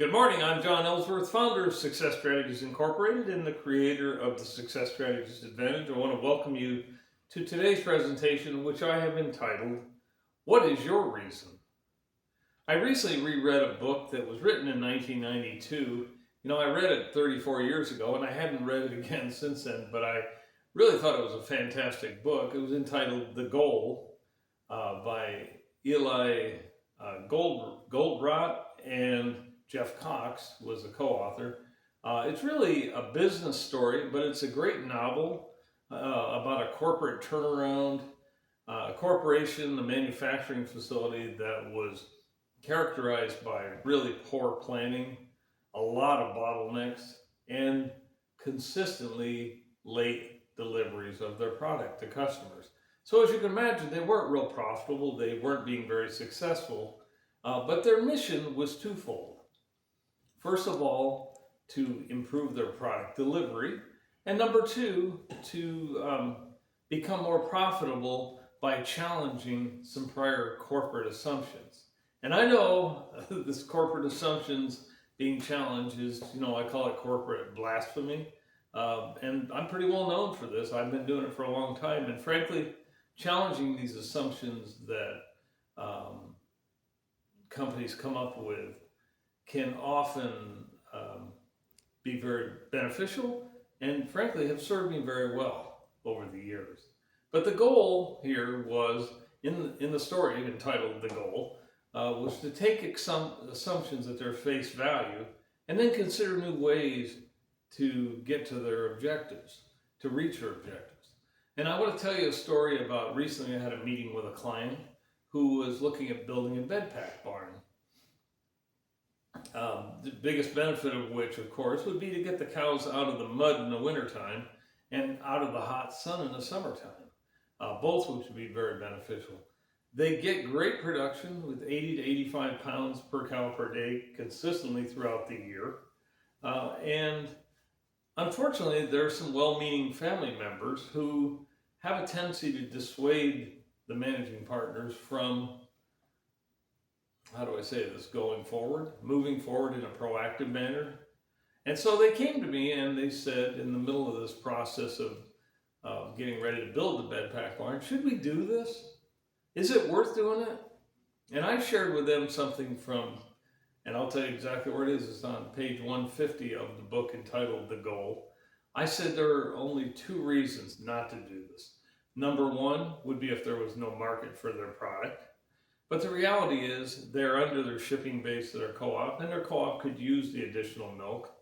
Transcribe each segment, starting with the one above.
Good morning. I'm John Ellsworth, founder of Success Strategies Incorporated and the creator of the Success Strategies Advantage. I want to welcome you to today's presentation, which I have entitled, What is Your Reason? I recently reread a book that was written in 1992. I read it 34 years ago and I hadn't read it again since then, but I really thought it was a fantastic book. It was entitled The Goal by Eli Goldratt, and Jeff Cox was the co-author. It's really a business story, but it's a great novel about a corporate turnaround, a corporation, a manufacturing facility that was characterized by really poor planning, a lot of bottlenecks, and consistently late deliveries of their product to customers. So as you can imagine, they weren't real profitable, they weren't being very successful, but their mission was twofold. First of all, to improve their product delivery, and number two, to become more profitable by challenging some prior corporate assumptions. And I know this corporate assumptions being challenged is, I call it corporate blasphemy. And I'm pretty well known for this. I've been doing it for a long time. And frankly, challenging these assumptions that companies come up with can often be very beneficial and frankly have served me very well over the years. But the goal here was, in the story entitled The Goal, was to take some assumptions at their face value and then consider new ways to get to their objectives, to reach their objectives. And I want to tell you a story about recently I had a meeting with a client who was looking at building a bed pack barn. The biggest benefit of which, of course, would be to get the cows out of the mud in the wintertime and out of the hot sun in the summertime, both which would be very beneficial. They get great production with 80 to 85 pounds per cow per day consistently throughout the year. And unfortunately, there are some well-meaning family members who have a tendency to dissuade the managing partners from, moving forward in a proactive manner. And so they came to me and they said, in the middle of this process of getting ready to build the bed pack barn, should we do this? Is it worth doing it? And I shared with them something and I'll tell you exactly where it is. It's on page 150 of the book entitled The Goal. I said there are only two reasons not to do this. Number one would be if there was no market for their product. But the reality is they're under their shipping base to their co-op, and their co-op could use the additional milk.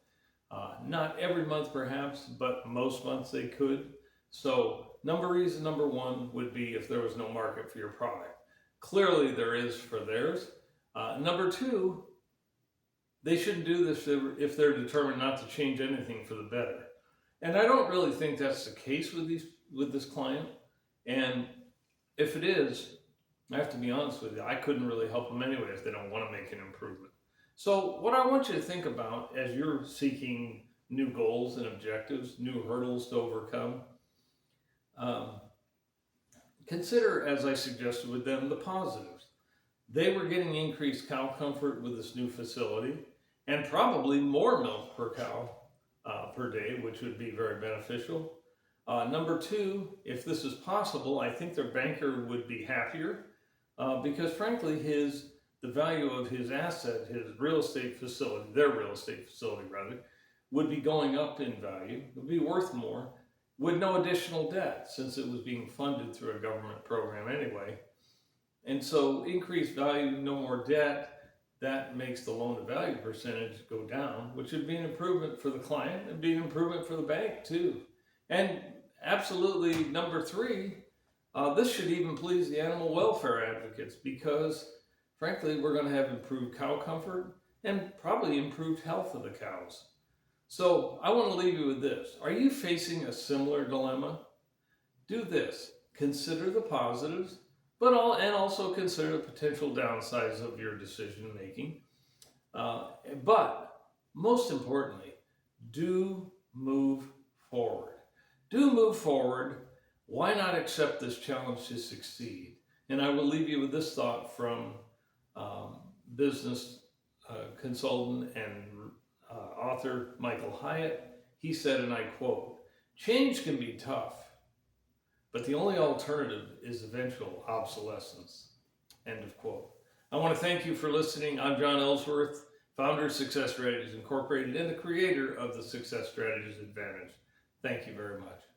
Not every month perhaps, but most months they could. So reason number one would be if there was no market for your product. Clearly there is for theirs. Number two, they shouldn't do this if they're determined not to change anything for the better. And I don't really think that's the case with this client. And if it is, I have to be honest with you, I couldn't really help them anyway if they don't want to make an improvement. So what I want you to think about as you're seeking new goals and objectives, new hurdles to overcome, consider, as I suggested with them, the positives. They were getting increased cow comfort with this new facility and probably more milk per cow per day, which would be very beneficial. Number two, if this is possible, I think their banker would be happier because frankly the value of his asset, their real estate facility would be going up in value. It would be worth more with no additional debt since it was being funded through a government program anyway. And so increased value, no more debt, that makes the loan to value percentage go down, which would be an improvement for the client and be an improvement for the bank too. And absolutely, number three, this should even please the animal welfare advocates because frankly, we're going to have improved cow comfort and probably improved health of the cows. So I want to leave you with this. Are you facing a similar dilemma? Do this. Consider the positives, but also consider the potential downsides of your decision making. But most importantly, do move forward. Do move forward. Why not accept this challenge to succeed? And I will leave you with this thought from business consultant and author Michael Hyatt. He said, and I quote, "Change can be tough, but the only alternative is eventual obsolescence." End of quote. I want to thank you for listening. I'm John Ellsworth, founder of Success Strategies Incorporated and the creator of the Success Strategies Advantage. Thank you very much.